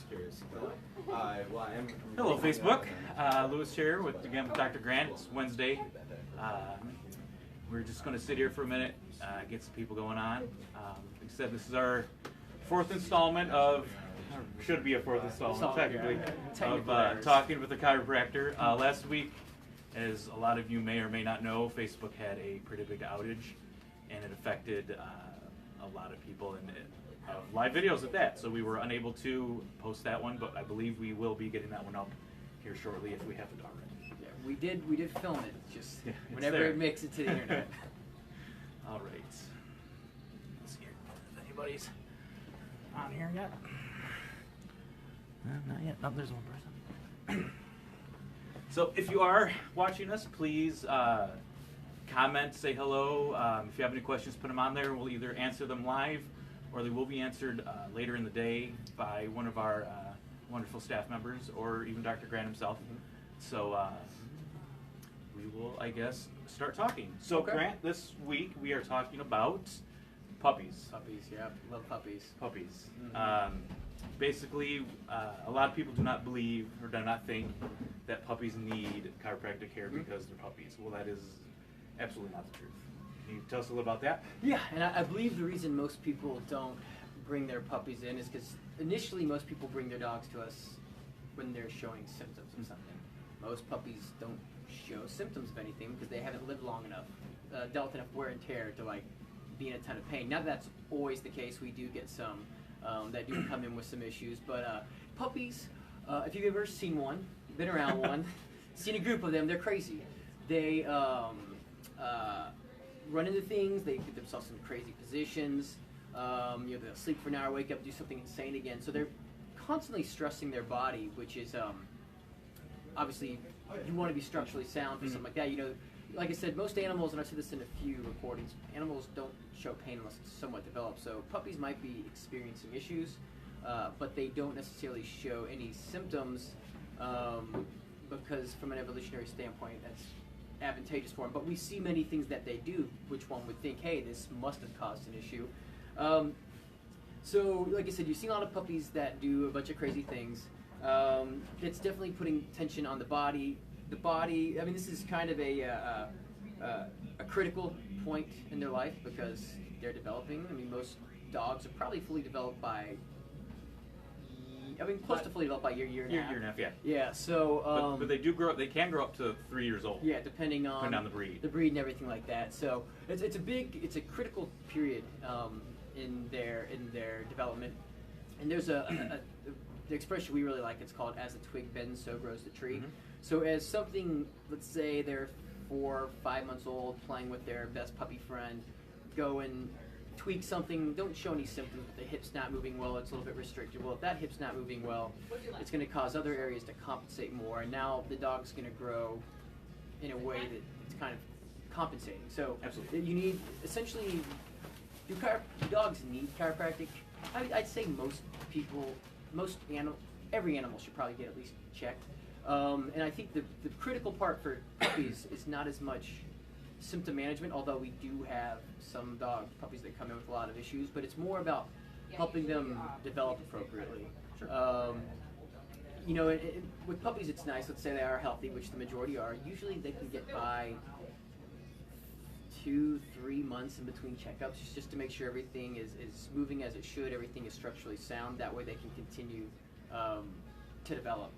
curious. I'm Hello, Facebook. Lewis here with Dr. Grant. It's Wednesday. We're just going to sit here for a minute, get some people going on. Like I said, this is our fourth installment of, should be a fourth installment technically, of talking with a chiropractor. Last week, as a lot of you may or may not know, Facebook had a pretty big outage, and it affected a lot of people, and live videos at that. So we were unable to post that one, but I believe we will be getting that one up here shortly if we haven't already. Yeah, we did film it, just whenever there. it makes it to the internet. All right. Let's see if anybody's on here yet. Not yet. No, there's one person. So if you are watching us, please comment, say hello. If you have any questions, put them on there. We'll either answer them live or they will be answered later in the day by one of our wonderful staff members or even Dr. Grant himself. So we will, I guess, start talking. So Okay. Grant, this week we are talking about puppies. Puppies, yeah, love puppies. Puppies. Mm-hmm. Basically, a lot of people do not believe or do not think that puppies need chiropractic care because they're puppies. Well, that is absolutely not the truth. Can you tell us a little about that? Yeah, and I believe the reason most people don't bring their puppies in is because initially most people bring their dogs to us when they're showing symptoms of something. Most puppies don't show symptoms of anything because they haven't lived long enough, dealt enough wear and tear to like be in a ton of pain. Now that's always the case. We do get some that do come in with some issues, but puppies, if you've ever seen one, been around one, seen a group of them, they're crazy. They run into things, they get themselves in crazy positions, they'll sleep for an hour, wake up, do something insane again. So they're constantly stressing their body, which is obviously you want to be structurally sound for something like that. You know, like I said, most animals, and I've said this in a few recordings, animals don't show pain unless it's somewhat developed. So puppies might be experiencing issues, but they don't necessarily show any symptoms because from an evolutionary standpoint, that's advantageous for them. But we see many things that they do, which one would think, hey, this must have caused an issue. So, like I said, you've seen a lot of puppies that do a bunch of crazy things. It's definitely putting tension on the body. The body, I mean, this is kind of a critical point in their life because they're developing. I mean, most dogs are probably fully developed by, close to fully developed by year and a half. Year and a half, yeah. Yeah, so... but they do grow up, they can grow up to 3 years old. Yeah, depending on the breed. The breed and everything like that. So it's a critical period in their development. And there's the expression we really like, it's called as the twig bends, so grows the tree. Mm-hmm. So as something, let's say they're 4 or 5 months old, playing with their best puppy friend, go and tweak something, don't show any symptoms, but the hip's not moving well, it's a little bit restricted. Well, if that hip's not moving well, it's going to cause other areas to compensate more, and now the dog's going to grow in a way that it's kind of compensating. So absolutely, you need, essentially, do dogs need chiropractic? I'd say most people, every animal should probably get at least checked. And I think the critical part for puppies is not as much symptom management, although we do have some puppies that come in with a lot of issues, but it's more about helping them develop appropriately. Sure. You know, with puppies it's nice, let's say they are healthy, which the majority are, usually they can get by 2-3 months in between checkups just to make sure everything is moving as it should, everything is structurally sound, that way they can continue to develop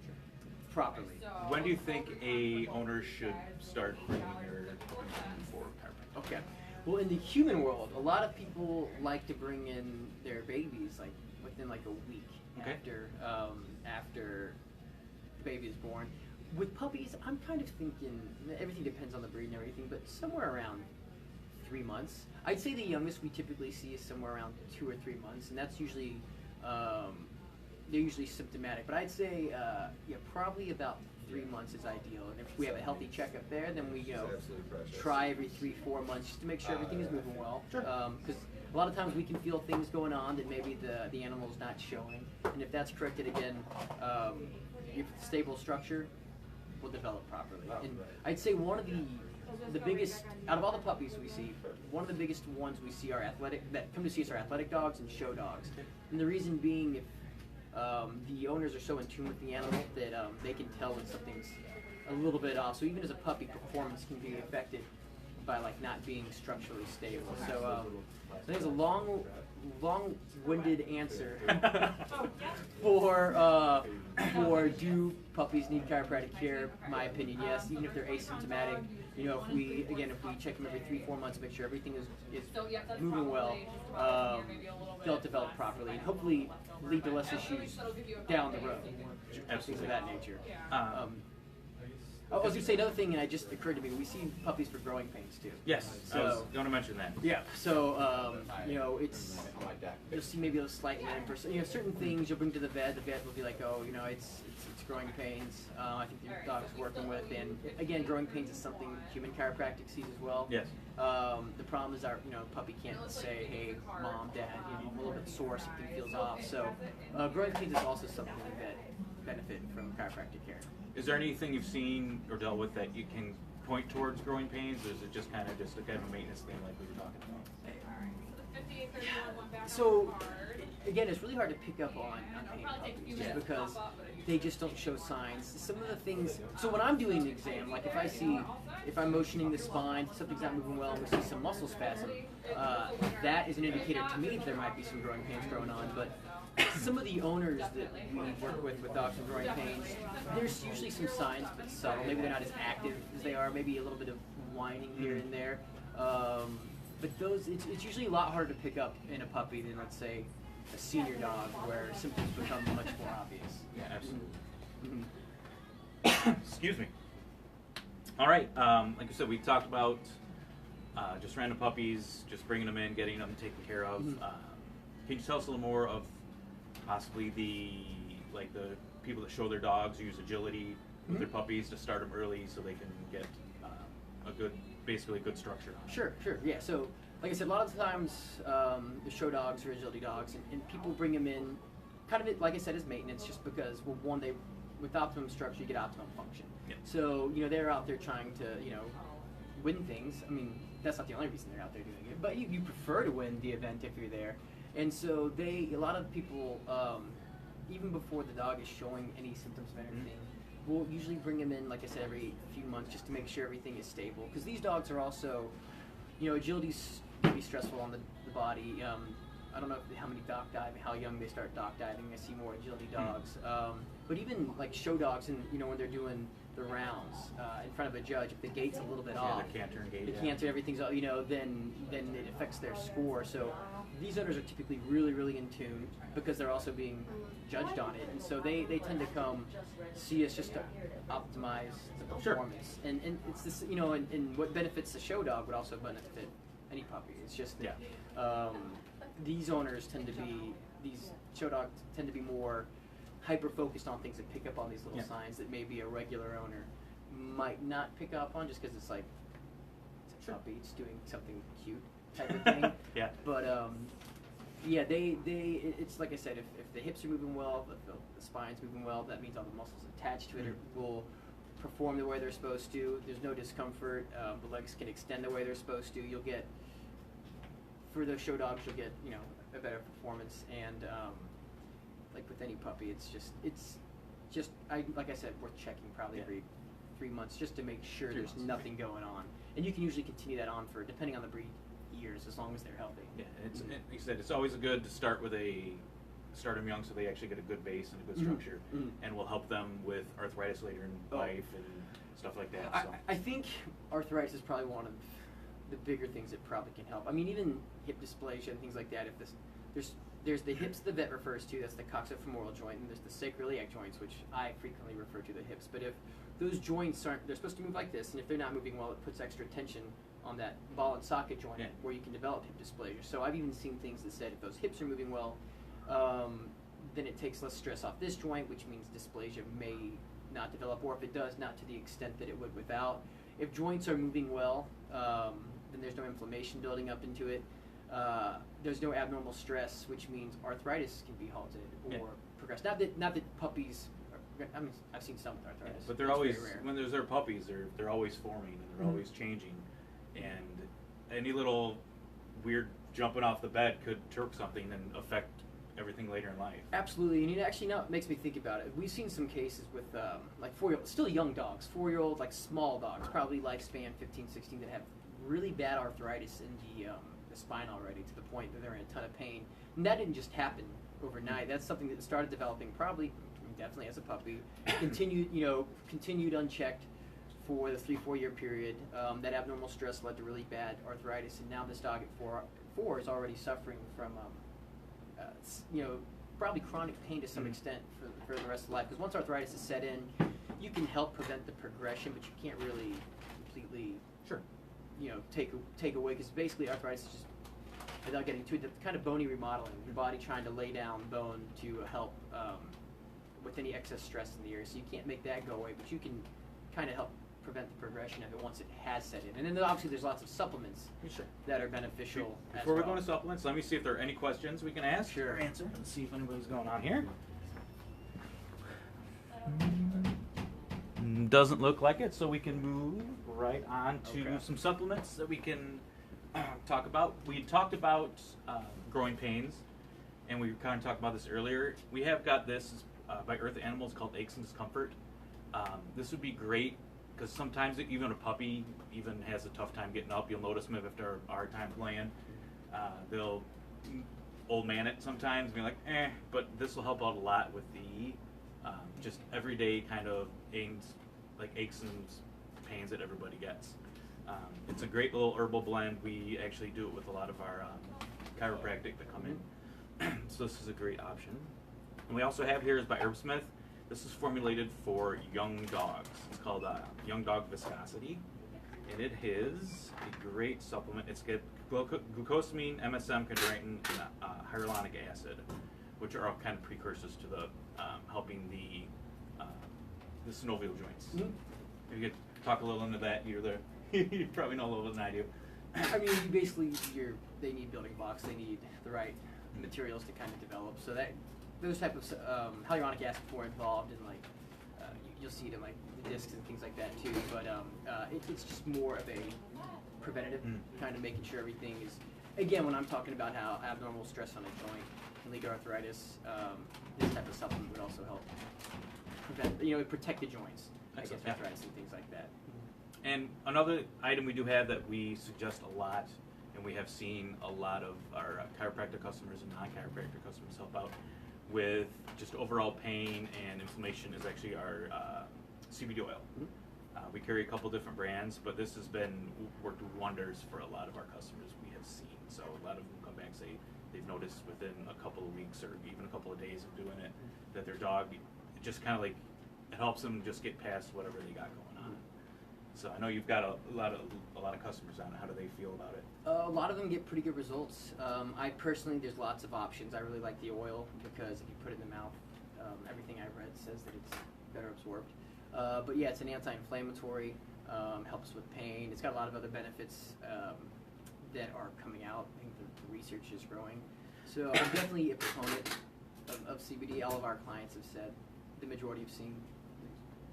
properly. When do you think a owner should start bringing their puppies in for chiropractic? Okay. Well, in the human world, a lot of people like to bring in their babies like within like a week after the baby is born. With puppies, I'm kind of thinking everything depends on the breed and everything, but somewhere around 3 months. I'd say the youngest we typically see is somewhere around 2 or 3 months, and that's usually they're usually symptomatic. But I'd say probably about 3 months is ideal. And if we have a healthy checkup there, then we try every 3-4 months just to make sure everything is moving well. Because a lot of times we can feel things going on that maybe the animal's not showing, and if that's corrected again, if it's stable structure, will develop properly. And I'd say one of the biggest, out of all the puppies we see, one of the biggest ones we see that come to see us are athletic dogs and show dogs. And the reason being, if the owners are so in tune with the animal that they can tell when something's a little bit off. So even as a puppy, performance can be affected by like not being structurally stable. So I think it's a long-winded answer for do puppies need chiropractic care? My opinion, yes. Even if they're asymptomatic, you know, if we check them every 3-4 months, make sure everything is moving well, they'll develop properly and hopefully lead to less issues down the road. Things of that nature. I was going to say another thing, and it just occurred to me. We see puppies for growing pains too. Yes, I was going to mention that. Yeah. So you know, you'll see maybe a slight limp or you know certain things you'll bring to the vet. The vet will be like, oh, you know, it's growing pains. I think the dog's working with, and again, growing pains is something human chiropractic sees as well. Yes. The problem is our puppy can't say, hey, mom, dad, you know, I'm a little bit sore, something feels off. So growing pains is also something that benefit from chiropractic care. Is there anything you've seen or dealt with that you can point towards growing pains, or is it just kind of a maintenance thing like we were talking about? So again, it's really hard to pick up on pain puppies just because they just don't show signs. Some of the things. So when I'm doing the exam, like if I'm motioning the spine, something's not moving well, and we see some muscle spasm, that is an indicator to me that there might be some growing pains going on. But some of the owners that we work with dogs with growing pains, there's usually some signs, but subtle. Maybe they're not as active as they are. Maybe a little bit of whining here and there. But it's usually a lot harder to pick up in a puppy than, let's say, a senior dog, where symptoms become much more obvious. Yeah, absolutely. Mm-hmm. Excuse me. All right, like I said, we talked about just random puppies, just bringing them in, getting them taken care of. Mm-hmm. Can you tell us a little more of possibly the people that show their dogs use agility with their puppies to start them early so they can get basically a good structure on it? Sure, yeah. So, like I said, a lot of times the show dogs are agility dogs, and people bring them in kind of, like I said, as maintenance, just because, well, one, with optimum structure, you get optimum function. Yep. So, you know, they're out there trying to, you know, win things. I mean, that's not the only reason they're out there doing it, but you prefer to win the event if you're there. And so a lot of people, even before the dog is showing any symptoms of anything, we'll usually bring them in, like I said, every few months just to make sure everything is stable. Because these dogs are also, you know, agility's can be stressful on the body. I don't know how many dock diving, how young they start dock diving. I see more agility dogs. But even like show dogs, and you know, when they're doing the rounds in front of a judge, if the gait's a little bit off, the canter and gait, the canter, everything's, you know, then it affects their score. So these owners are typically really in tune because they're also being judged on it, and so they tend to come see us just to optimize the performance. Sure. And it's this, you know, and what benefits the show dog would also benefit any puppy. It's just that these owners these show dogs tend to be more hyper focused on things that pick up on these little signs that maybe a regular owner might not pick up on, just because it's like it's a puppy, it's doing something cute type of thing. Yeah. But yeah, it's like I said, if the hips are moving well, if the spine's moving well, that means all the muscles attached to it will perform the way they're supposed to. There's no discomfort. The legs can extend the way they're supposed to. You'll get, for those show dogs, you'll get, you know, a better performance. And like with any puppy, it's just like I said, worth checking probably every 3 months just to make sure there's nothing going on. And you can usually continue that on for, depending on the breed, years, as long as they're healthy. Yeah, like you said, it's always good to start them young so they actually get a good base and a good structure, and will help them with arthritis later in life and stuff like that. So. I think arthritis is probably one of the bigger things that probably can help. I mean, even hip dysplasia and things like that. If there's the hips the vet refers to, that's the coxofemoral joint, and there's the sacroiliac joints, which I frequently refer to the hips. But if those joints they're supposed to move like this, and if they're not moving well, it puts extra tension on that ball and socket joint where you can develop hip dysplasia. So I've even seen things that said if those hips are moving well, then it takes less stress off this joint, which means dysplasia may not develop, or if it does, not to the extent that it would without. If joints are moving well, then there's no inflammation building up into it. There's no abnormal stress, which means arthritis can be halted or progress. Not that puppies. I mean, I've seen some with arthritis, but they're always, when their puppies, they're always forming and they're always changing, and any little weird jumping off the bed could jerk something and affect everything later later in life. Absolutely, and it actually now makes me think about it. We've seen some cases with like 4-year-old, still young dogs, 4-year-old, like small dogs, probably lifespan 15, 16, that have really bad arthritis in the spine already, to the point that they're in a ton of pain. And that didn't just happen overnight. That's something that started developing probably, definitely as a puppy, continued unchecked for the 3-4 year period. That abnormal stress led to really bad arthritis, and now this dog at 4 is already suffering from probably chronic pain to some extent for the rest of life. Because once arthritis is set in, you can help prevent the progression, but you can't really completely, take away. Because basically, arthritis is just, without getting too, the kind of bony remodeling, your body trying to lay down bone to help with any excess stress in the area. So you can't make that go away, but you can kind of help prevent the progression of it once it has set in. And then obviously there's lots of supplements that are beneficial. Before we go into supplements, let me see if there are any questions we can ask or answer. Let's see if anybody's going on here. Doesn't look like it, so we can move right on to some supplements that we can talk about. We talked about growing pains, and we kind of talked about this earlier. We have got this by Earth Animals called Aches and Discomfort. This would be great because sometimes even a puppy even has a tough time getting up. You'll notice them if they're a hard time playing. They'll old man it sometimes, be like, but this will help out a lot with the just everyday kind of aches and pains that everybody gets. It's a great little herbal blend. We actually do it with a lot of our chiropractic that come in. So this is a great option. And we also have here is by Herbsmith. This is formulated for young dogs. It's called Young Dog Viscosity. And it is a great supplement. It's got glucosamine, MSM, chondroitin, and hyaluronic acid, which are all kind of precursors to the helping the synovial joints. Mm-hmm. If you could talk a little into that, you probably know a little bit than I do. I mean, they need building blocks. They need the right materials to kind of develop. So that those type of hyaluronic acid are involved in you'll see it in like the discs and things like that too. But it's just more of a preventative kind of making sure everything is. Again, when I'm talking about how abnormal stress on a joint can lead to arthritis, this type of supplement would also help prevent, protect the joints against arthritis and things like that. And another item we do have that we suggest a lot, and we have seen a lot of our chiropractic customers and non-chiropractic customers help out with just overall pain and inflammation, is actually our CBD oil. We carry a couple different brands, but this has worked wonders for a lot of our customers we have seen. So a lot of them come back and say they've noticed within a couple of weeks or even a couple of days of doing it that their dog, it just kind of it helps them just get past whatever they got going on. So I know you've got a lot of customers on it. How do they feel about it? A lot of them get pretty good results. I personally, there's lots of options. I really like the oil because if you put it in the mouth, everything I've read says that it's better absorbed. But yeah, it's an anti-inflammatory, helps with pain. It's got a lot of other benefits that are coming out. I think the research is growing. So I'm definitely a proponent of CBD. All of our clients have said the majority have seen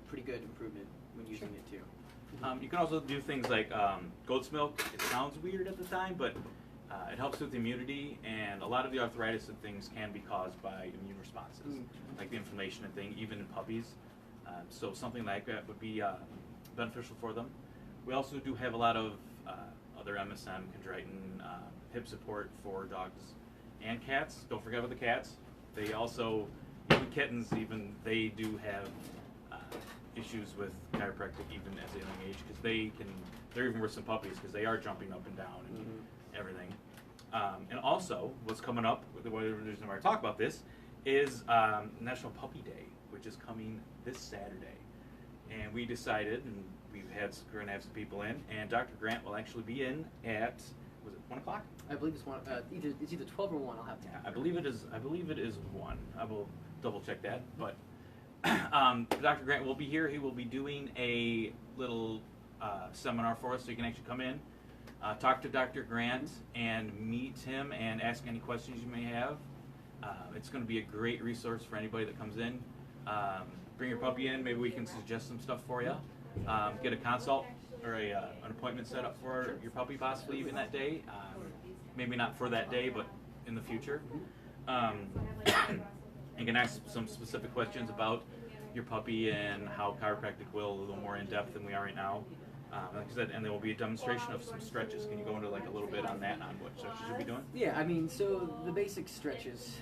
pretty good improvement when using it too. You can also do things like goat's milk. It sounds weird at the time, but it helps with immunity, and a lot of the arthritis and things can be caused by immune responses, like the inflammation and thing, even in puppies. So something like that would be beneficial for them. We also do have a lot of other MSM, chondroitin, hip support for dogs and cats. Don't forget about the cats. They also, even kittens, they do have issues with chiropractic even as a young age, because they're even worse than puppies because they are jumping up and down and everything. And also, what's coming up, the reason why I talk about this, is National Puppy Day, which is coming this Saturday. And we decided, and we're going to have some people in, and Dr. Grant will actually be in at, was it 1 o'clock? I believe it's one. It's either 12 or 1. I'll have to. Yeah, I believe it is 1. I will double check that, but. Dr. Grant will be here. He will be doing a little seminar for us, so you can actually come in, talk to Dr. Grant, and meet him and ask any questions you may have. It's going to be a great resource for anybody that comes in. Bring your puppy in. Maybe we can suggest some stuff for you. Get a consult or an appointment set up for your puppy possibly even that day. Maybe not for that day, but in the future. You can ask some specific questions about your puppy and how chiropractic will a little more in depth than we are right now. Like I said, and there will be a demonstration of some stretches. Can you go into like a little bit on that, on what stretches you'll be doing? Yeah, I mean, so the basic stretches,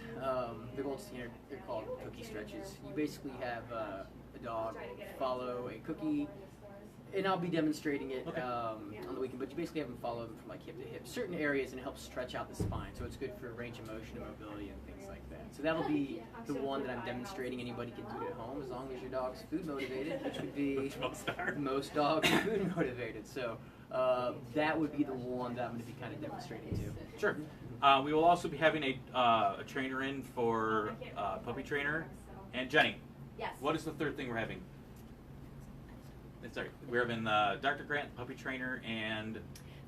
the gold standard, they're called cookie stretches. You basically have a dog follow a cookie, and I'll be demonstrating it on the weekend, but you basically have them follow them from like hip to hip, certain areas, and it helps stretch out the spine, so it's good for range of motion and mobility and things like that. So that'll be the one that I'm demonstrating. Anybody can do it at home as long as your dog's food motivated, which would be most dogs are food motivated. So that would be the one that I'm going to be kind of demonstrating too. Sure. We will also be having a trainer in for puppy trainer. And Jenny, Yes. what is the third thing we're having? Sorry, we're having Dr. Grant, puppy trainer, and...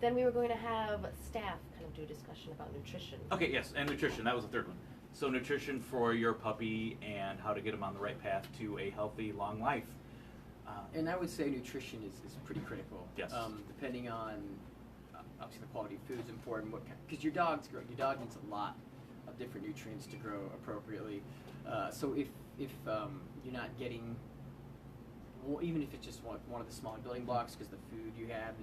Then we were going to have staff kind of do a discussion about nutrition. Okay, yes, and nutrition. That was the third one. So nutrition for your puppy and how to get them on the right path to a healthy, long life. And I would say nutrition is pretty critical. Yes. Depending on, obviously the quality of food is important, because your dog's growing. Your dog needs a lot of different nutrients to grow appropriately. So if you're not getting, even if it's just one of the smaller building blocks, because the food you have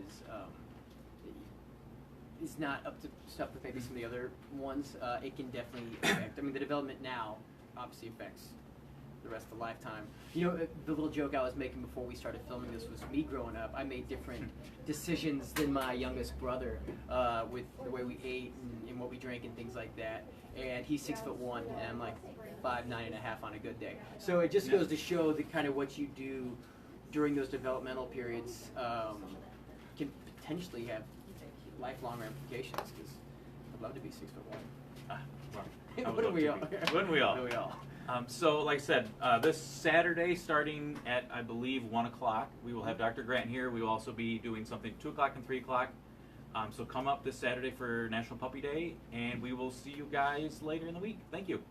is not up to stuff with maybe some of the other ones, it can definitely affect. I mean, the development now obviously affects the rest of the lifetime. You know, the little joke I was making before we started filming this was me growing up. I made different decisions than my youngest brother with the way we ate and what we drank and things like that. And he's 6'1", and I'm like 5'9.5" on a good day. So it just goes to show that kind of what you do during those developmental periods can potentially have lifelong ramifications. Because I'd love to be 6'1". Wouldn't we all? Wouldn't we all? Wouldn't we all? So, like I said, this Saturday, starting at, I believe, 1 o'clock, we will have Dr. Grant here. We will also be doing something 2 o'clock and 3 o'clock. So come up this Saturday for National Puppy Day, and we will see you guys later in the week. Thank you.